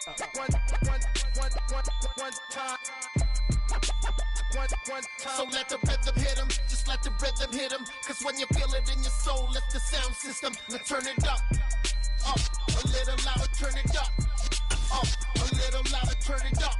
One time. So let the rhythm hit him, just let the rhythm hit him. Cause when you feel it in your soul, it's the sound system. Now turn it up, a little louder, turn it up, a little louder, turn it up.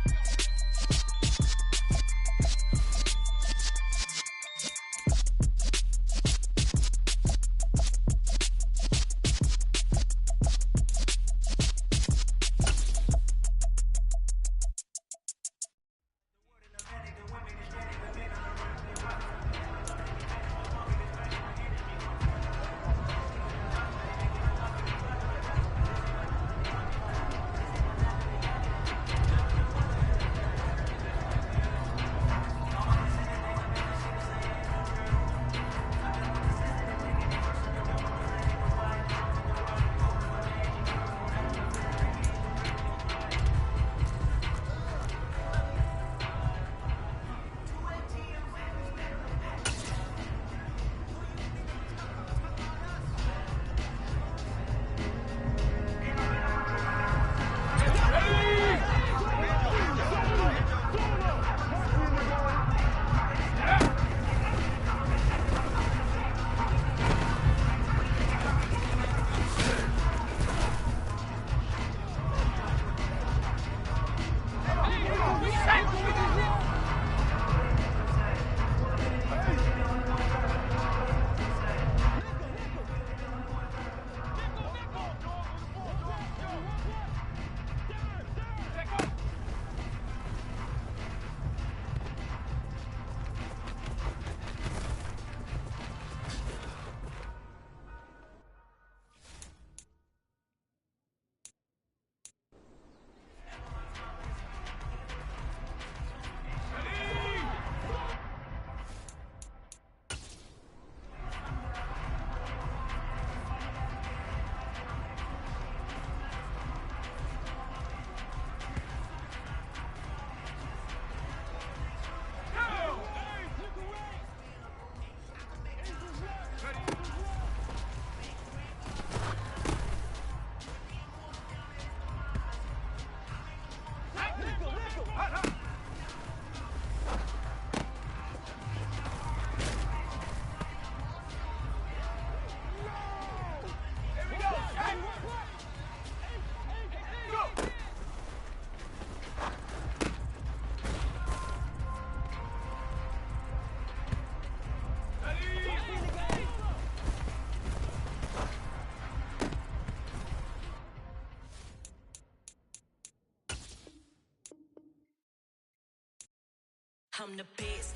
I'm the best,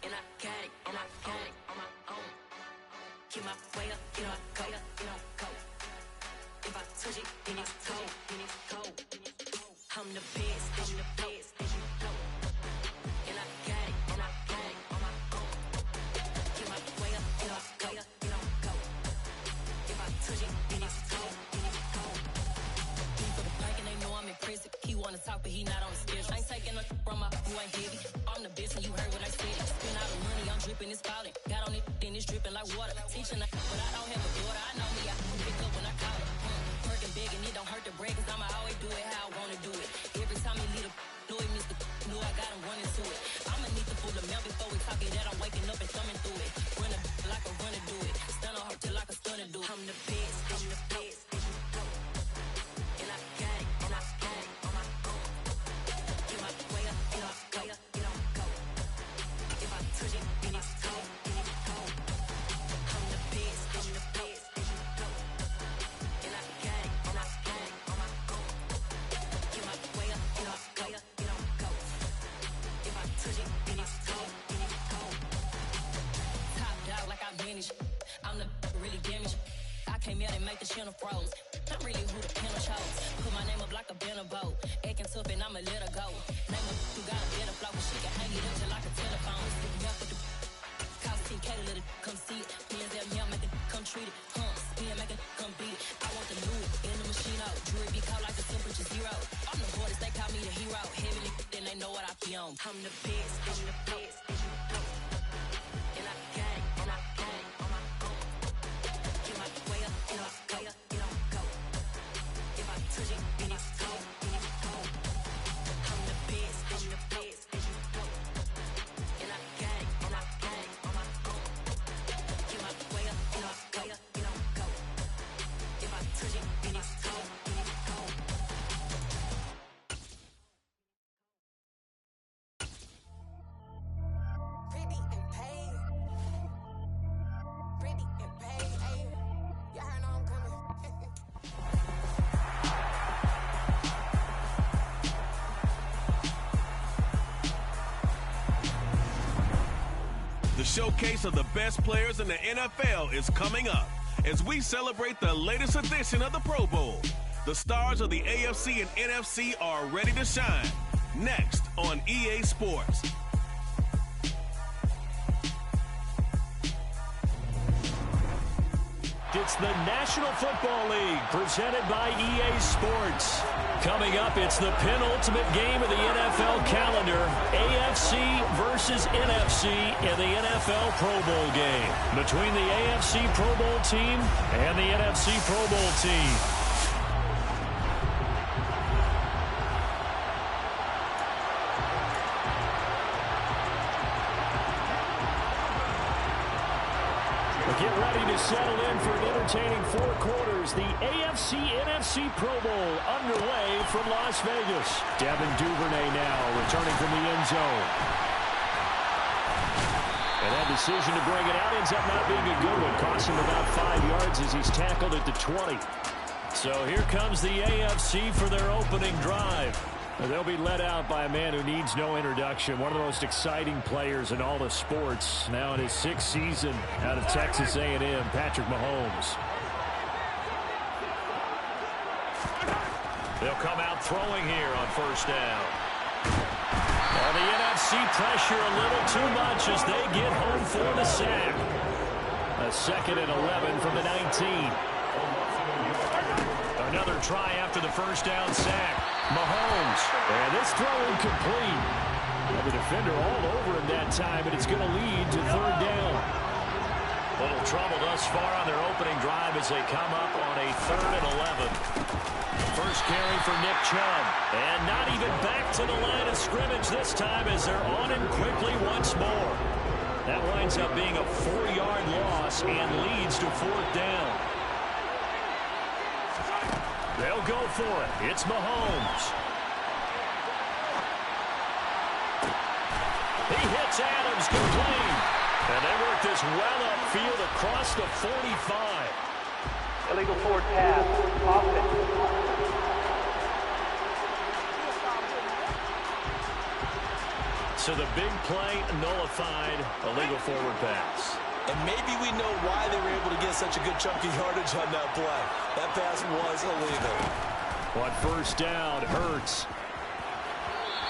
and I got it, on my own. Get my way up, get my go. If I touch it, then it's cold. I'm the best, and I got it, on my own. Get my way up, get my go. If I touch it, then it's cold. For the plank and they know I'm impressive. He wanna talk, but he not on the schedule. I ain't taking no from my who ain't heavy. I'm the best and you heard what I said. Spend all the money, I'm dripping, it's spouting. Got on it, then it's dripping like water. Teaching but I don't have a daughter. I know me, I can pick up when I call her. Working big and it don't hurt to break, cause I'ma always do it how I wanna do it. Every time he lead a know it, Mr. Know I got him running to it. I'ma need to pull the mail before we talk it that I'm waking up and thumbing through it. Run a like a runner do it. Stun on her till like a stunner do it. I'm the best. And I got it, on my own. Get my way up, get on go. If I touch it, then it's cold. I'm the best, and I got it, on my own. Get my way up, get on go. If I touch it, then it's cold. Top dog like I manage. I'm the really damaged. I came out and make the channel froze. I'm really who the panel chose. Put my name up like a banner boat. Acting tough and I'ma let her go. Name her who got a better flow, but she can hang it up just like a telephone. Sticking up with the cost 10K to let it come see it. Hands out now, make it come treat it. Spin, make it come beat it. I want the new in the machine out. Jewelry be cold like the temperature 0. I'm the hardest, they call me the hero. Heavily, then they know what I be on. I'm the best, and I got it, on my own. Get my way up, get on go. If I touch it, then it's go. I'm the best, then you go. And I got it, on my own. Get my way up, you don't go. If I touch it, then it's go. Pretty and paid. Pretty and paid, ayy. Y'all heard I'm coming. The showcase of the best players in the NFL is coming up as we celebrate the latest edition of the Pro Bowl. The stars of the AFC and NFC are ready to shine. Next on EA Sports. It's the National Football League presented by EA Sports. Coming up, it's the penultimate game of the NFL calendar, AFC versus NFC in the NFL Pro Bowl game between the AFC Pro Bowl team and the NFC Pro Bowl team. Get ready to settle in for an entertaining 4 quarters. The AFC-NFC Pro Bowl underway from Las Vegas. Devin Duvernay now returning from the end zone. And that decision to bring it out ends up not being a good one. Costs him about 5 yards as he's tackled at the 20. So here comes the AFC for their opening drive. They'll be led out by a man who needs no introduction. One of the most exciting players in all the sports. Now in his 6th season out of Texas A&M, Patrick Mahomes. They'll come out throwing here on first down. Well, the NFC pressure a little too much as they get home for the sack. A 2nd and 11 from the 19. Another try after the first down sack. Mahomes, and this throw incomplete. Well, the defender all over him that time, but it's going to lead to 3rd down. Little trouble thus far on their opening drive as they come up on a 3rd and 11. First carry for Nick Chubb, and not even back to the line of scrimmage this time as they're on him quickly once more. That winds up being a 4-yard loss and leads to 4th down. They'll go for it. It's Mahomes. He hits Adams complete. And they work this well upfield across the 45. Illegal forward pass. Offense. So the big play nullified. Illegal forward pass. And maybe we know why they were able to get such a good chunky yardage on that play. That pass was illegal. On first down, Hurts.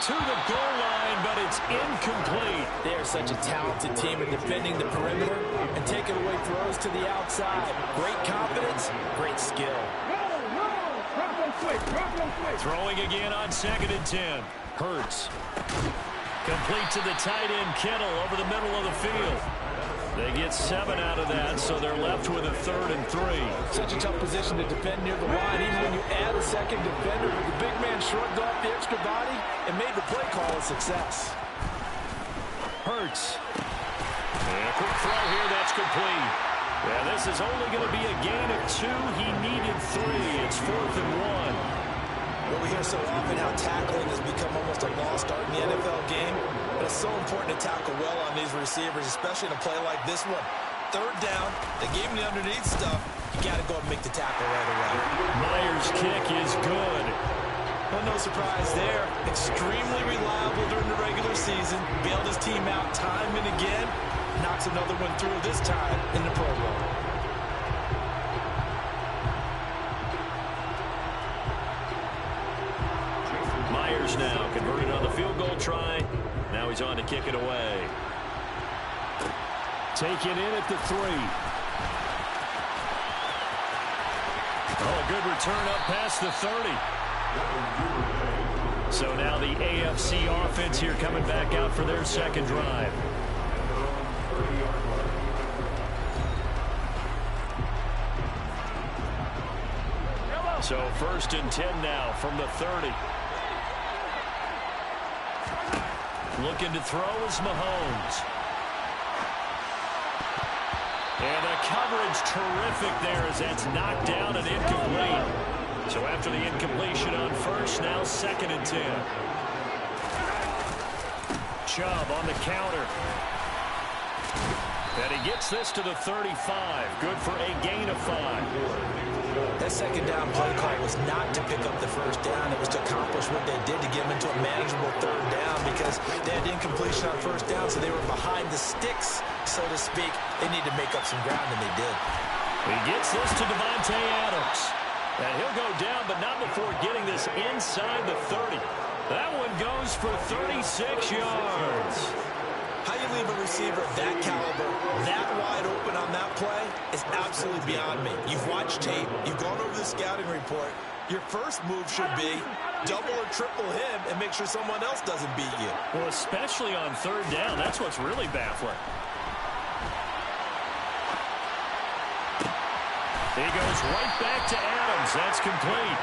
To the goal line, but it's incomplete. They are such a talented team at defending the perimeter and taking away throws to the outside. Great confidence, great skill. Throwing again on 2nd and 10. Hurts. Complete to the tight end, Kittle, over the middle of the field. They get 7 out of that, so they're left with a 3rd and 3. Such a tough position to defend near the line. Even when you add a second defender, the big man shrugged off the extra body and made the play call a success. Hurts. And a quick throw here, that's complete. Yeah, this is only going to be a gain of 2. He needed 3. It's 4th and 1. Well, we hear so often how tackling has become almost a lost art in the NFL game. But it's so important to tackle well on these receivers, especially in a play like this one. 3rd down, they gave him the underneath stuff. You got to go and make the tackle right away. Myers' kick is good. Well, no surprise there. Extremely reliable during the regular season. Bailed his team out time and again. Knocks another one through this time in the Pro Bowl. Myers now converted on the field goal try. Now he's on to kick it away. Taken in at the 3. Oh, a good return up past the 30. So now the AFC offense here coming back out for their 2nd drive. So 1st and 10 now from the 30. Looking to throw is Mahomes. And the coverage terrific there as that's knocked down and incomplete. So after the incompletion on 1st, now 2nd and 10. Chubb on the counter. And he gets this to the 35. Good for a gain of 5. That 2nd down play call was not to pick up the 1st down. It was to accomplish what they did to get them into a manageable 3rd down because they had incompletion on 1st down, so they were behind the sticks, so to speak. They need to make up some ground, and they did. He gets this to Devontae Adams. And he'll go down, but not before getting this inside the 30. That one goes for 36 yards. How you leave a receiver of that caliber, that wide open on that play is absolutely beyond me. You've watched tape. You've gone over the scouting report. Your first move should be double or triple him and make sure someone else doesn't beat you. Well, especially on 3rd down. That's what's really baffling. He goes right back to Adams. That's complete.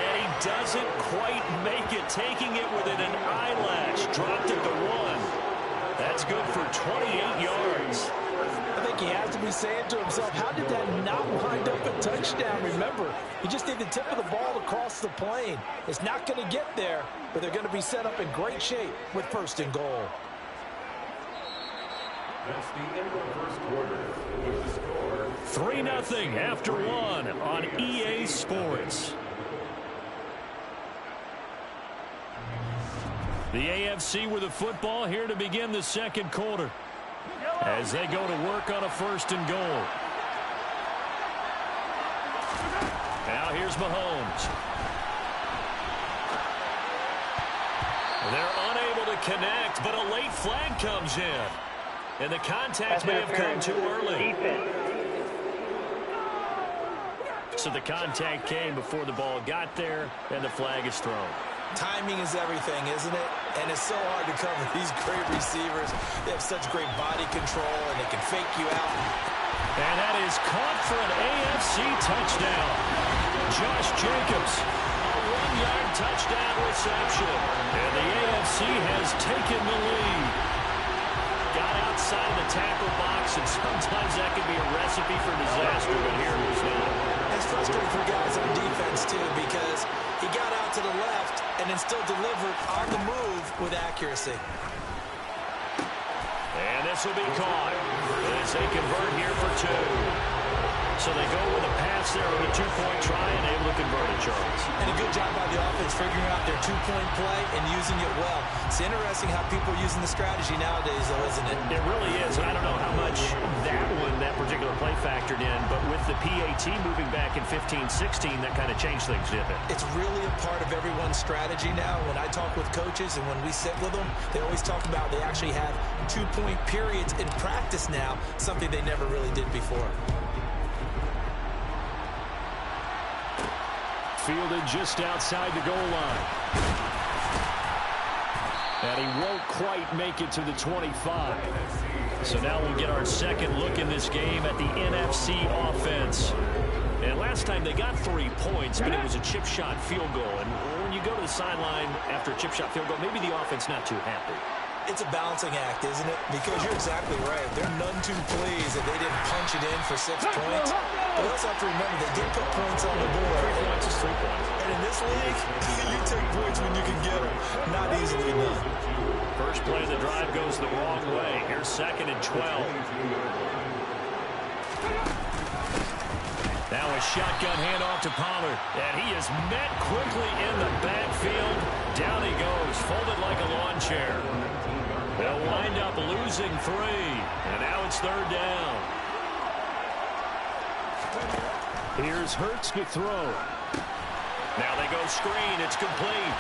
And he doesn't quite make it, taking it within an eyelash. Dropped it to 1. That's good for 28 yards. I think he has to be saying to himself, how did that not wind up a touchdown? Remember, you just need the tip of the ball to cross the plane. It's not going to get there, but they're going to be set up in great shape with 1st and goal. That's the end of the 1st quarter with the score 3-0 after 1 on EA Sports. The AFC with the football here to begin the 2nd quarter as they go to work on a 1st and goal. Now here's Mahomes. They're unable to connect, but a late flag comes in. And the contact may have come too early. So the contact came before the ball got there, and the flag is thrown. Timing is everything, isn't it? And it's so hard to cover these great receivers. They have such great body control, and they can fake you out. And that is caught for an AFC touchdown. Josh Jacobs, a 1-yard touchdown reception. And the AFC has taken the lead. Got outside of the tackle box, and sometimes that can be a recipe for disaster, but here it was not. It's frustrating for guys on defense, too, because he got out to the left and then still delivered on the move with accuracy. And this will be caught as they convert here for 2. So they go with a pass there on a 2-point try and able to convert it, Charles. And a good job by the offense figuring out their 2-point play and using it well. It's interesting how people are using the strategy nowadays, though, isn't it? It really is. And I don't know how much that particular play factored in, but with the PAT moving back in 15-16, that kind of changed things, didn't it? It's really a part of everyone's strategy now. When I talk with coaches and when we sit with them, they always talk about they actually have 2-point periods in practice now, something they never really did before. Fielded just outside the goal line. And he won't quite make it to the 25. So now we'll get our 2nd look in this game at the NFC offense. And last time they got 3 points, but it was a chip shot field goal. And when you go to the sideline after a chip shot field goal, maybe the offense not too happy. It's a balancing act, isn't it? Because you're exactly right. They're none too pleased that they didn't punch it in for 6 points. But you also have to remember they did put points on the board. 3 points is 3 points. And in this league, you take points when you can get them. Not easily enough. First play of the drive goes the wrong way. Here's 2nd and 12. Now a shotgun handoff to Pollard. And he is met quickly in the backfield. Down he goes, folded like a lawn chair. They'll wind up losing 3. And now it's 3rd down. Here's Hurts to throw. Now they go screen. It's complete.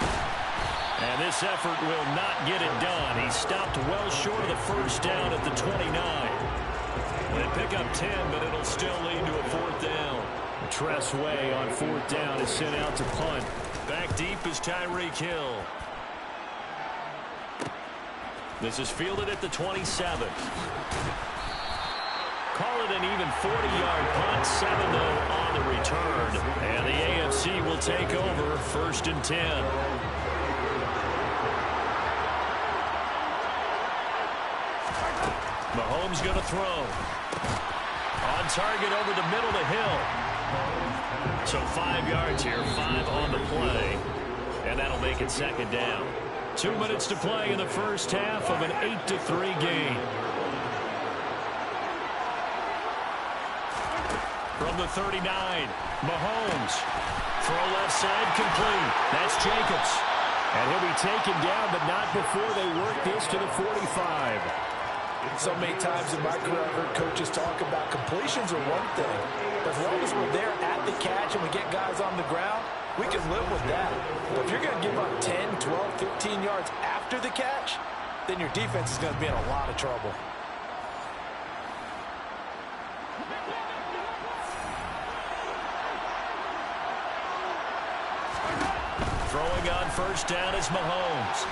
And this effort will not get it done. He stopped well short of the 1st down at the 29. They pick up 10, but it'll still lead to a 4th down. Tress Way on 4th down is sent out to punt. Back deep is Tyreek Hill. This is fielded at the 27. Call it an even 40-yard punt, 7 though on the return. And the AFC will take over 1st and 10. Mahomes going to throw. On target over the middle to Hill. So 5 yards here, 5 on the play. And that'll make it 2nd down. 2 minutes to play in the first half of an 8-3 game. From the 39, Mahomes. Throw left side, complete. That's Jacobs. And he'll be taken down, but not before they work this to the 45. So many times in my career, I've heard coaches talk about completions are one thing. But as long as we're there at the catch and we get guys on the ground, we can live with that. But if you're going to give up 10, 12, 15 yards after the catch, then your defense is going to be in a lot of trouble. Throwing on 1st down is Mahomes.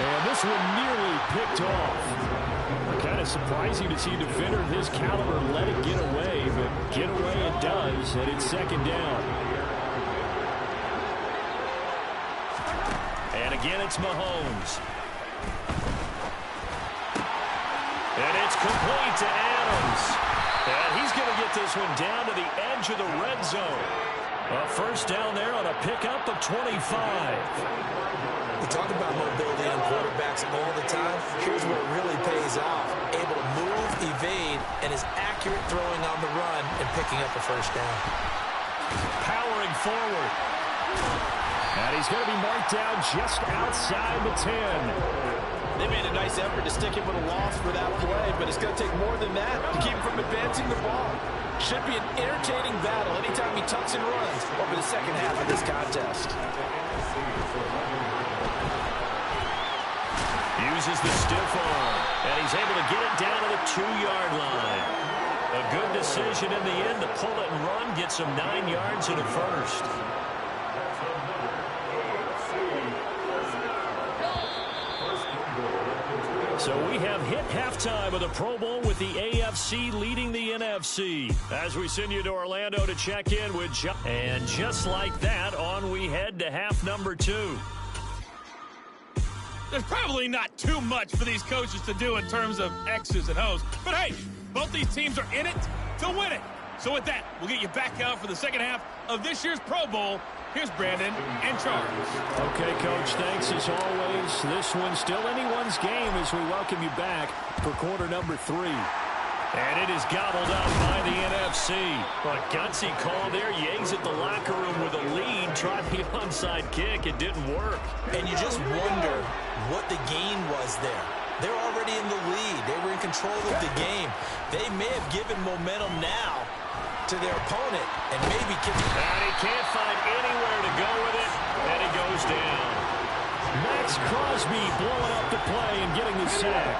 And this one nearly picked off. Kind of surprising to see a defender of his caliber let it get away, but get away it does, and it's 2nd down. And again, it's Mahomes. And it's complete to Adams. And he's going to get this one down to the edge of the red zone. A 1st down there on a pickup of 25. We talk about mobility on quarterbacks all the time. Here's where it really pays off. Able to move, evade, and is accurate throwing on the run and picking up a 1st down. Powering forward. And he's going to be marked down just outside the 10. They made a nice effort to stick him with a loss for that play, but it's going to take more than that to keep him from advancing the ball. Should be an entertaining battle anytime he tucks and runs over the second half of this contest. Uses the stiff arm, and he's able to get it down to the 2-yard line. A good decision in the end to pull it and run, get some 9 yards in a 1st. So we have hit halftime of the Pro Bowl with the AFC leading the NFC. As we send you to Orlando to check in with John. And just like that, on we head to half number 2. There's probably not too much for these coaches to do in terms of X's and O's. But hey, both these teams are in it to win it. So with that, we'll get you back out for the second half of this year's Pro Bowl. Here's Brandon and Charles. Okay, Coach, thanks as always. This one's still anyone's game as we welcome you back for quarter number 3. And it is gobbled up by the NFC. A gutsy call there. Yates at the locker room with a lead. Tried the onside kick. It didn't work. And you just wonder what the gain was there. They're already in the lead. They were in control of the game. They may have given momentum now to their opponent and maybe and he can't find anywhere to go with it, and he goes down. Max Crosby blowing up the play and getting the sack.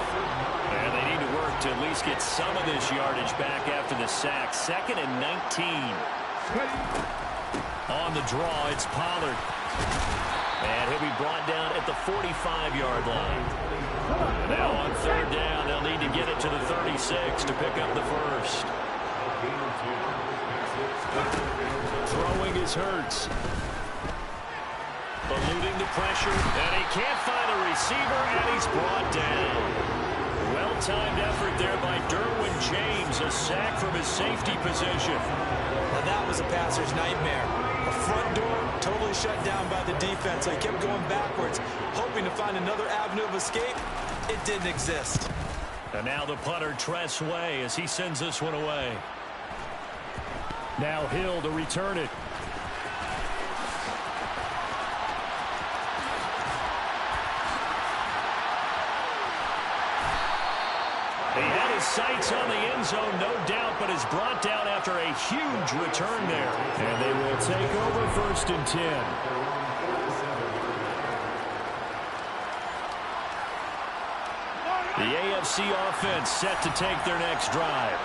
And they need to work to at least get some of this yardage back after the sack. 2nd and 19. On the draw, it's Pollard. And he'll be brought down at the 45-yard line. Now on 3rd down, they'll need to get it to the 36 to pick up the 1st. Throwing is Hurts. Eluding the pressure, and he can't find a receiver, and he's brought down. Well-timed effort there by Derwin James, a sack from his safety position. Now that was a passer's nightmare. The front door totally shut down by the defense. They kept going backwards, hoping to find another avenue of escape. It didn't exist. And now the punter, Tress Way, as he sends this one away. Now Hill to return it. He had his sights on the end zone, no doubt, but is brought down after a huge return there. And they will take over 1st and 10. The AFC offense set to take their next drive.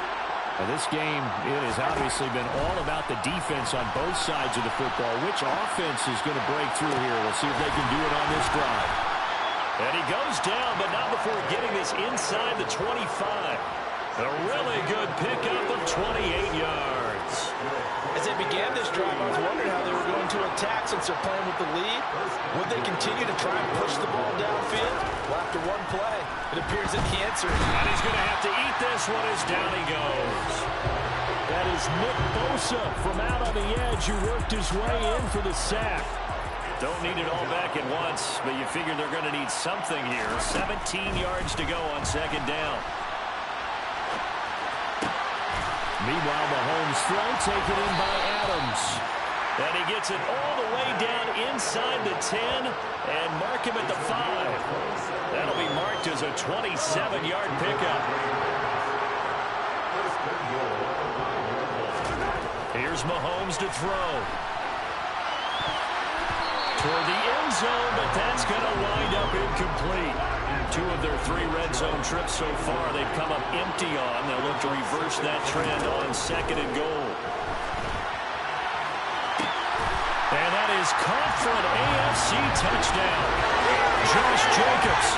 Now this game, it has obviously been all about the defense on both sides of the football. Which offense is going to break through here? We'll see if they can do it on this drive. And he goes down, but not before getting this inside the 25. A really good pickup of 28 yards. As they began this drive, I was wondering how they were going to attack since they're playing with the lead. Would they continue to try and push the ball downfield? Well, after one play, it appears that the answer is... And he's going to have to eat this one as down he goes. That is Nick Bosa from out on the edge who worked his way in for the sack. Don't need it all back at once, but you figure they're going to need something here. 17 yards to go on second down. Meanwhile, Mahomes' throw taken in by Adams. And he gets it all the way down inside the 10 and mark him at the 5. That'll be marked as a 27-yard pickup. Here's Mahomes to throw. Toward the end zone, but that's going to wind up incomplete. 2 of their 3 red zone trips so far they've come up empty on. They'll look to reverse that trend on second and goal. And that is caught for an AFC touchdown. Josh Jacobs,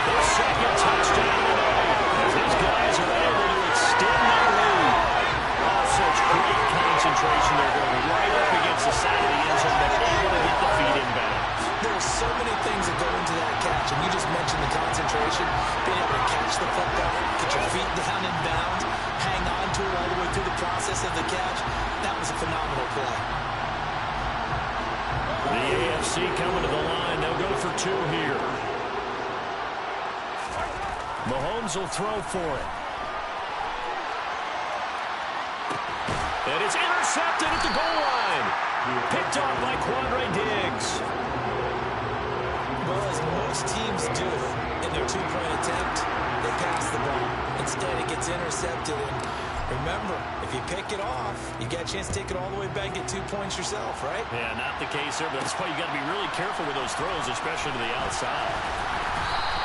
his second touchdown tonight, as his guys are able to extend their lead. Oh, such great concentration. They're going right up against the side of the end zone, but able to get the feet inbounds. There's so many things that go into that catch, and you just mentioned the concentration, being able to catch the football, get your feet down in bounds, hang on to it all the way through the process of the catch. That was a phenomenal play. The AFC coming to the line. They'll go for 2 here. Mahomes will throw for it. And it's intercepted at the goal line. Picked off by Quandre Diggs. Well, as most teams do in their 2-point attempt, they pass the ball. Instead, it gets intercepted. And remember, if you pick it off, you get a chance to take it all the way back and get 2 points yourself, right? Yeah, not the case there, but that's why you got to be really careful with those throws, especially to the outside.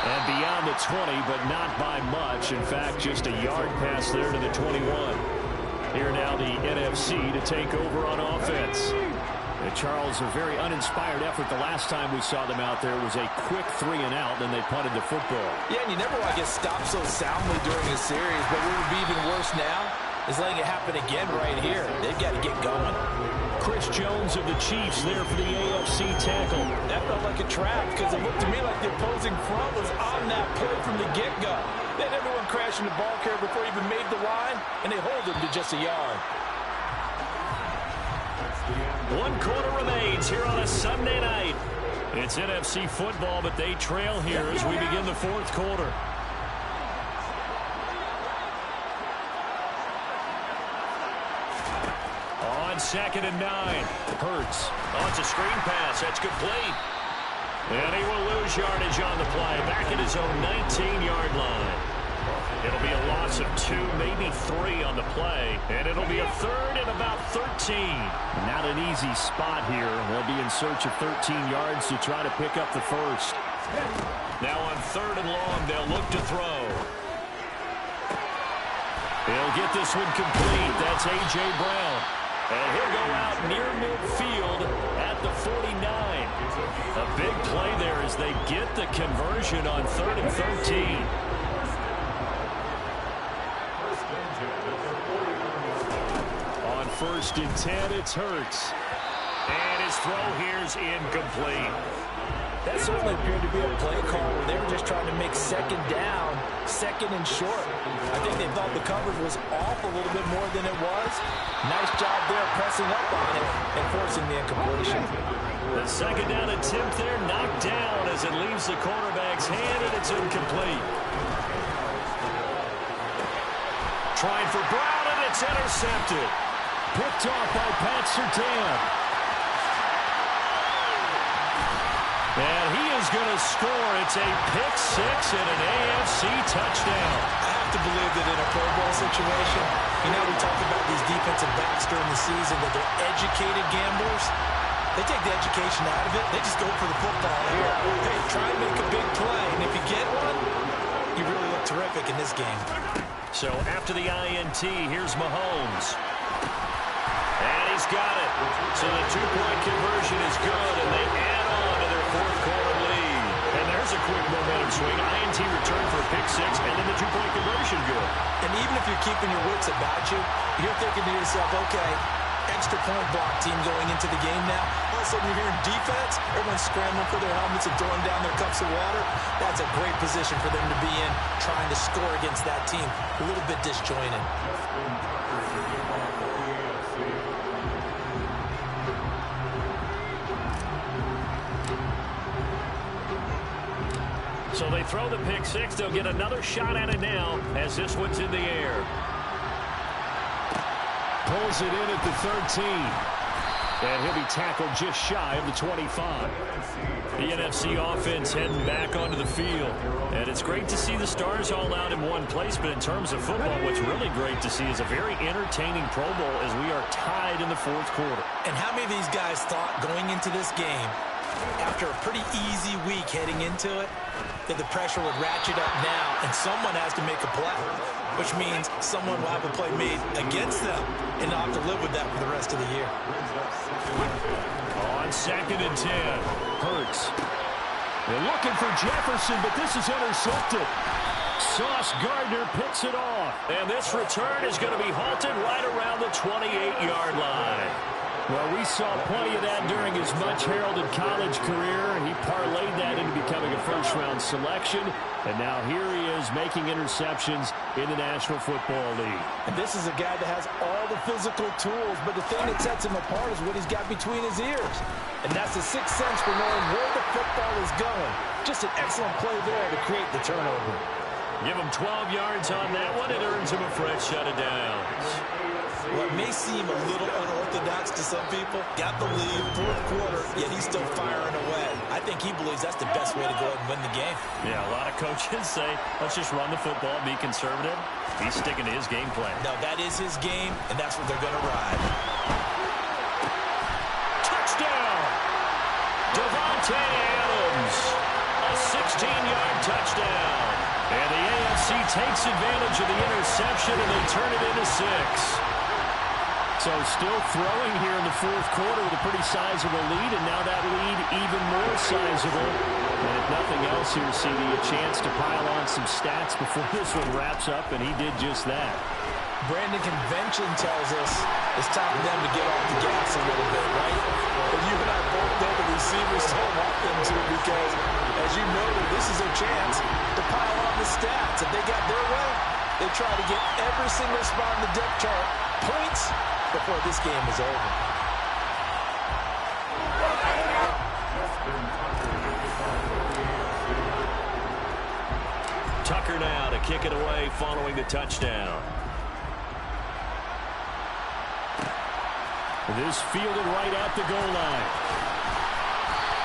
And beyond the 20, but not by much. In fact, just a yard pass there to the 21. Here now the NFC to take over on offense. Charles, a very uninspired effort. The last time we saw them out there was a quick 3 and out, then they punted the football. Yeah, and you never want to get stopped so soundly during a series, but what would be even worse now is letting it happen again right here. They've got to get going. Chris Jones of the Chiefs there for the AFC tackle. That felt like a trap because it looked to me like the opposing front was on that play from the get-go. They had everyone crashing the ball carrier before he even made the line, and they hold him to just a yard. 1 quarter remains here on a Sunday night. It's NFC football, but they trail here as we begin the 4th quarter. On 2nd and 9. Hurts. Oh, it's a screen pass. That's complete. And he will lose yardage on the play. Back at his own 19-yard line. It'll be a loss of 2, maybe 3 on the play. And it'll be a 3rd and about 13. Not an easy spot here. They'll be in search of 13 yards to try to pick up the first. Now on 3rd and long, they'll look to throw. He'll get this one complete. That's A.J. Brown. And he'll go out near midfield at the 49. A big play there as they get the conversion on 3rd and 13. On 1st and 10, it's Hurts. And his throw here is incomplete. That certainly appeared to be a play call where they were just trying to make 2nd down, 2nd and short. I think they thought the coverage was off a little bit more than it was. Nice job there pressing up on it and forcing the incompletion. The 2nd down attempt there knocked down as it leaves the quarterback's hand, and it's incomplete. Trying for Brown, and it's intercepted. Picked off by Pat Surtain. And he is going to score. It's a pick-6 and an AFC touchdown. I have to believe that in a Pro Bowl situation, you know, we talk about these defensive backs during the season, that they're educated gamblers. They take the education out of it. They just go for the football here. Hey, try and make a big play, and if you get one, you really look terrific in this game. So after the INT, here's Mahomes. And he's got it. So the 2-point conversion is good, and they add on to their 4th quarter lead. And there's a quick momentum one swing, INT return for a pick six, and then the two-point conversion good. And even if you're keeping your wits about you, you're thinking to yourself, okay, extra point block team going into the game now. All of a sudden you're hearing defense, everyone's scrambling for their helmets and throwing down their cups of water. That's a great position for them to be in, trying to score against that team. A little bit disjointed. So they throw the pick six. They'll get another shot at it now as this one's in the air. Pulls it in at the 13. And he'll be tackled just shy of the 25. The NFC offense heading back onto the field. And it's great to see the stars all out in one place. But in terms of football, what's really great to see is a very entertaining Pro Bowl as we are tied in the fourth quarter. And how many of these guys thought going into this game, after a pretty easy week heading into it, that the pressure would ratchet up now and someone has to make a play, which means someone will have a play made against them and not have to live with that for the rest of the year. On 2nd and 10, Hurts. They're looking for Jefferson, but this is intercepted. Sauce Gardner picks it off. And this return is going to be halted right around the 28-yard line. Well, we saw plenty of that during his much-heralded college career. He parlayed that into becoming a first-round selection. And now here he is making interceptions in the National Football League. And this is a guy that has all the physical tools, but the thing that sets him apart is what he's got between his ears. And that's the sixth sense for knowing where the football is going. Just an excellent play there to create the turnover. Give him 12 yards on that one. It earns him a fresh set of downs. What may seem a little unorthodox to some people, got the lead, fourth quarter, yet he's still firing away. I think he believes that's the best way to go ahead and win the game. Yeah, a lot of coaches say, let's just run the football, be conservative. He's sticking to his game plan. No, that is his game, and that's what they're going to ride. Touchdown! Devontae Adams, a 16-yard touchdown. And the AFC takes advantage of the interception, and they turn it into 6. So still throwing here in the fourth quarter with a pretty sizable lead, and now that lead even more sizable. And if nothing else here, CD, a chance to pile on some stats before this one wraps up, and he did just that. Brandon, convention tells us it's time for them to get off the gas a little bit, right? But you and I both know the receivers don't want them to, because, as you noted, this is a chance to pile on the stats. If they got their way, they try to get every single spot in the depth chart points before this game is over. Tucker now to kick it away following the touchdown. This fielded right at the goal line.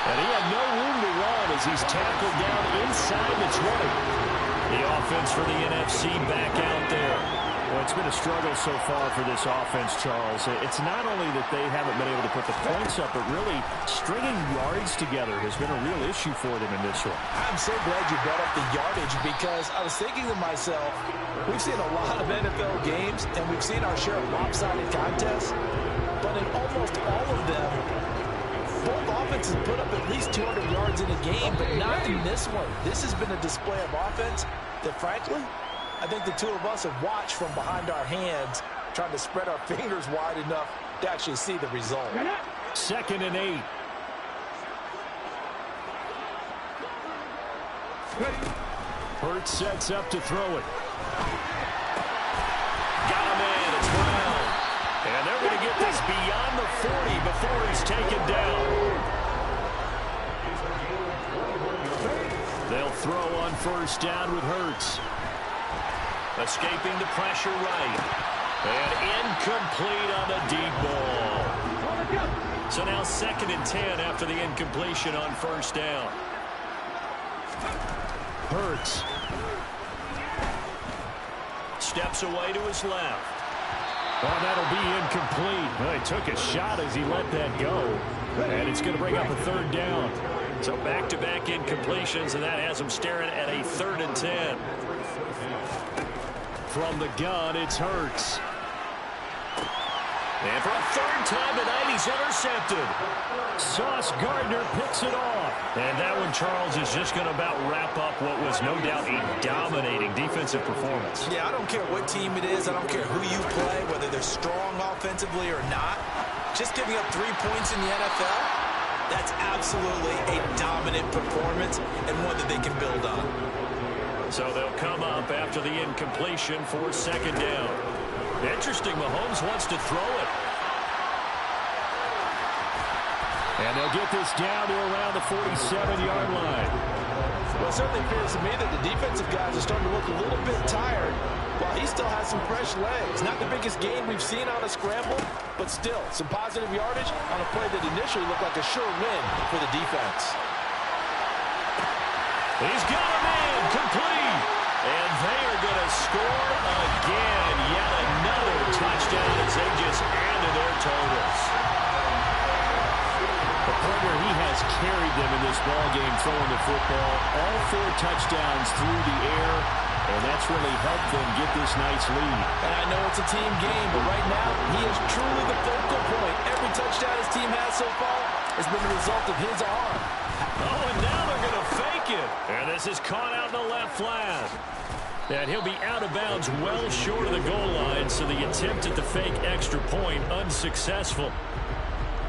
And he had no room to run as he's tackled down inside the 20. The offense for the NFC back out there. Well, it's been a struggle so far for this offense, Charles. It's not only that they haven't been able to put the points up, but really stringing yards together has been a real issue for them in this one. I'm so glad you brought up the yardage, because I was thinking to myself, we've seen a lot of NFL games, and we've seen our share of lopsided contests, but in almost all of them, both offenses put up at least 200 yards in a game, but not in this one. This has been a display of offense that, frankly, I think the two of us have watched from behind our hands, trying to spread our fingers wide enough to actually see the result. 2nd and 8. Hurts sets up to throw it. Got him in. It's Brown. And they're going to get this beyond the 40 before he's taken down. They'll throw on first down with Hurts. Escaping the pressure right. And incomplete on the deep ball. So now 2nd and 10 after the incompletion on first down. Hurts. Steps away to his left. Oh, that'll be incomplete. Well, he took a shot as he let that go. And it's going to bring up a 3rd down. So back-to-back incompletions, and that has him staring at a 3rd and 10. From the gun, it's Hurts. And for a third time tonight, he's intercepted. Sauce Gardner picks it off. And that one, Charles, is just going to about wrap up what was no doubt a dominating defensive performance. Yeah, I don't care what team it is. I don't care who you play, whether they're strong offensively or not. Just giving up 3 points in the NFL, that's absolutely a dominant performance and one that they can build on. So they'll come up after the incompletion for second down. Interesting, Mahomes wants to throw it. And they'll get this down to around the 47-yard line. Well, it certainly appears to me that the defensive guys are starting to look a little bit tired while he still has some fresh legs. Not the biggest gain we've seen on a scramble, but still some positive yardage on a play that initially looked like a sure win for the defense. He's got a man complete. And they are going to score again. Yet another touchdown as they just added their totals. The partner, he has carried them in this ballgame throwing the football. All 4 touchdowns through the air. And that's really helped them get this nice lead. And I know it's a team game, but right now he is truly the focal point. Every touchdown his team has so far has been the result of his arm. Oh, and now they're going to fake it. And this is caught out in the left flat. And he'll be out of bounds well short of the goal line, so the attempt at the fake extra point unsuccessful.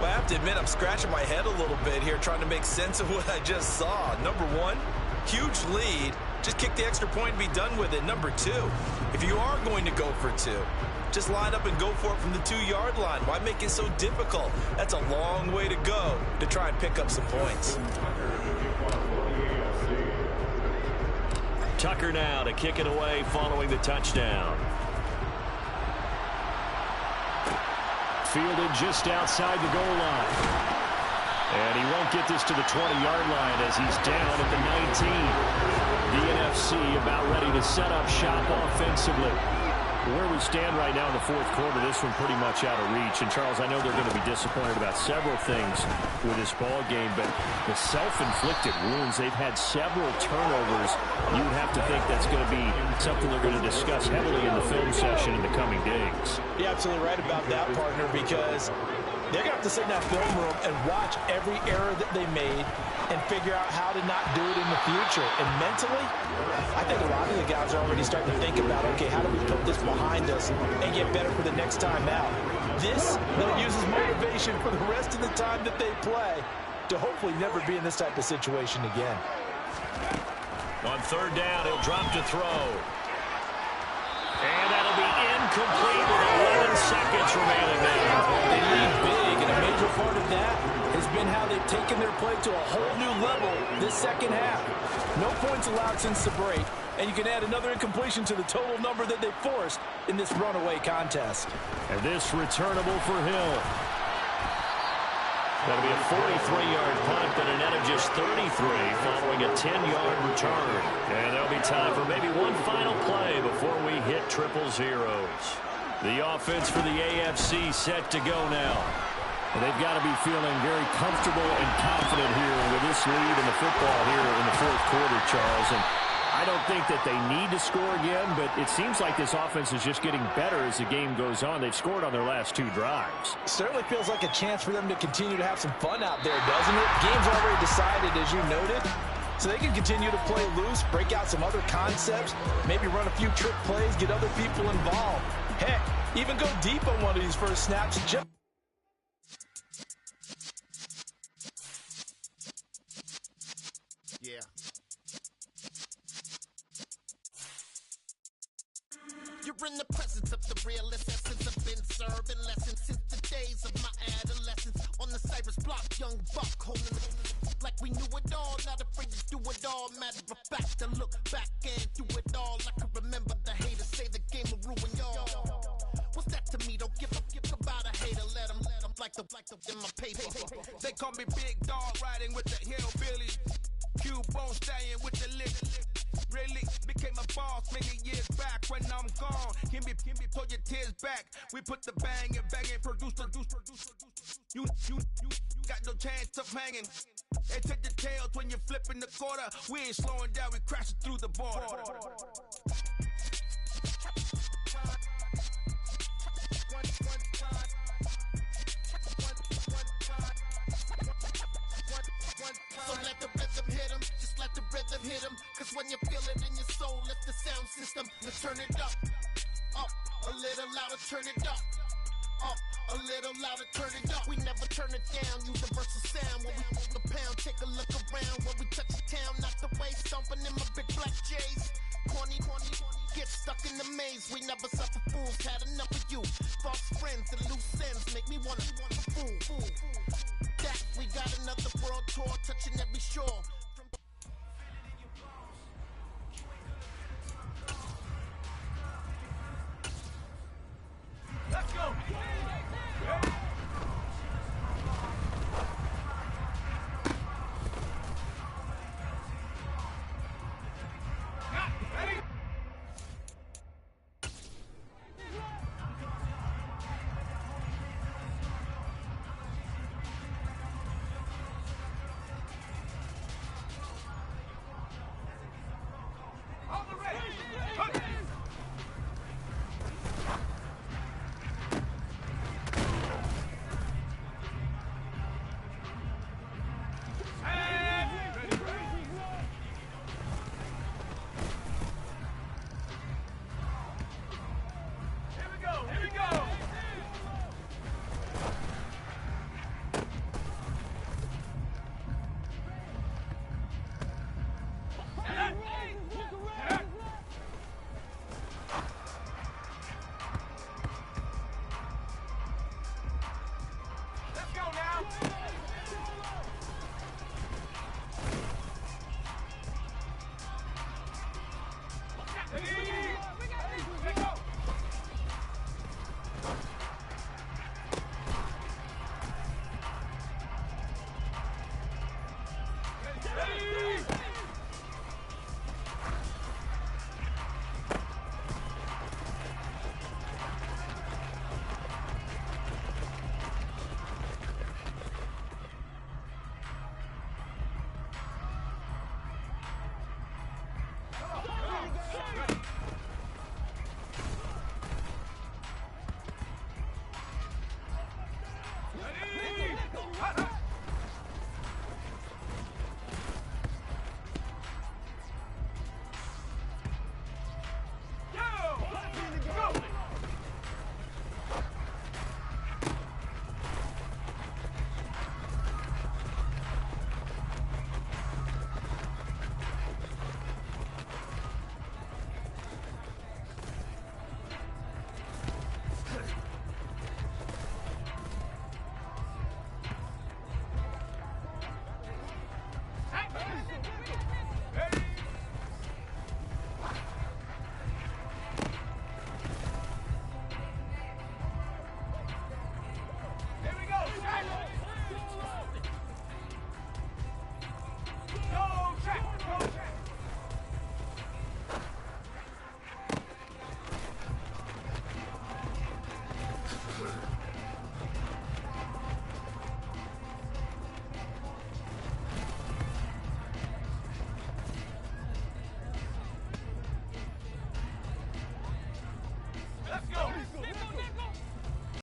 Well, I have to admit, I'm scratching my head a little bit here trying to make sense of what I just saw. Number one, huge lead. Just kick the extra point and be done with it. Number two, if you are going to go for 2, just line up and go for it from the 2-yard line. Why make it so difficult? That's a long way to go to try and pick up some points. Tucker now to kick it away following the touchdown. Fielded just outside the goal line. And he won't get this to the 20-yard line as he's down at the 19. The NFC about ready to set up shop offensively. Where we stand right now in the 4th quarter, this one pretty much out of reach. And, Charles, I know they're going to be disappointed about several things with this ball game, but the self-inflicted wounds, they've had several turnovers. You would have to think that's going to be something they're going to discuss heavily in the film session in the coming days. You're absolutely right about that, partner, because they're going to have to sit in that film room and watch every error that they made and figure out how to not do it in the future. And mentally, I think a lot of the guys are already starting to think about, okay, how do we put this behind us and get better for the next time out? This, they'll use as motivation for the rest of the time that they play to hopefully never be in this type of situation again. On 3rd down, he'll drop to throw. And that'll be incomplete with 11 seconds remaining now. They lead big, and a major part of that has been how they've taken their play to a whole new level this second half. No points allowed since the break, and you can add another incompletion to the total number that they forced in this runaway contest. And this returnable for Hill. That'll be a 43-yard punt, but a net of just 33 following a 10-yard return. And there'll be time for maybe one final play before we hit triple zeros. The offense for the AFC set to go now. And they've got to be feeling very comfortable and confident here with this lead in the football here in the 4th quarter, Charles. And I don't think that they need to score again, but it seems like this offense is just getting better as the game goes on. They've scored on their last 2 drives. Certainly feels like a chance for them to continue to have some fun out there, doesn't it? Game's already decided, as you noted. So they can continue to play loose, break out some other concepts, maybe run a few trick plays, get other people involved. Heck, even go deep on one of these first snaps. Yeah. You're in the presence of the realest essence. I've been serving lessons since the days of my adolescence. On the Cypress block, young buck holding like we knew it all. Not afraid to do it all. Matter of fact, to look back and do it all. I can remember the haters say the game will ruin y'all. What's that to me? Don't give about a hater. Let them like the in my paper. They call me Big Dog, riding with the hillbillies. Q-Bone staying with the lick. Really became a boss many years back. When I'm gone, give me pull your tears back. We put the bang and produce. You got no chance of hanging. And take the tails when you're flipping the quarter. We ain't slowing down, we crashing through the border. let the rhythm hit 'em, just let the rhythm hit 'em. Cause when you feel it in your soul, lift the sound system. Now turn it up, a little louder, turn it up. A little louder, turn it up. We never turn it down. Universal sound when we move the pound. Take a look around when we touch the town. Knock the way, stomping in my big black J's. Corny, get stuck in the maze. We never suffer fools. Had enough of you. False friends and loose ends make me wanna fool. That we got another world tour touching every shore. Let's go. Ready.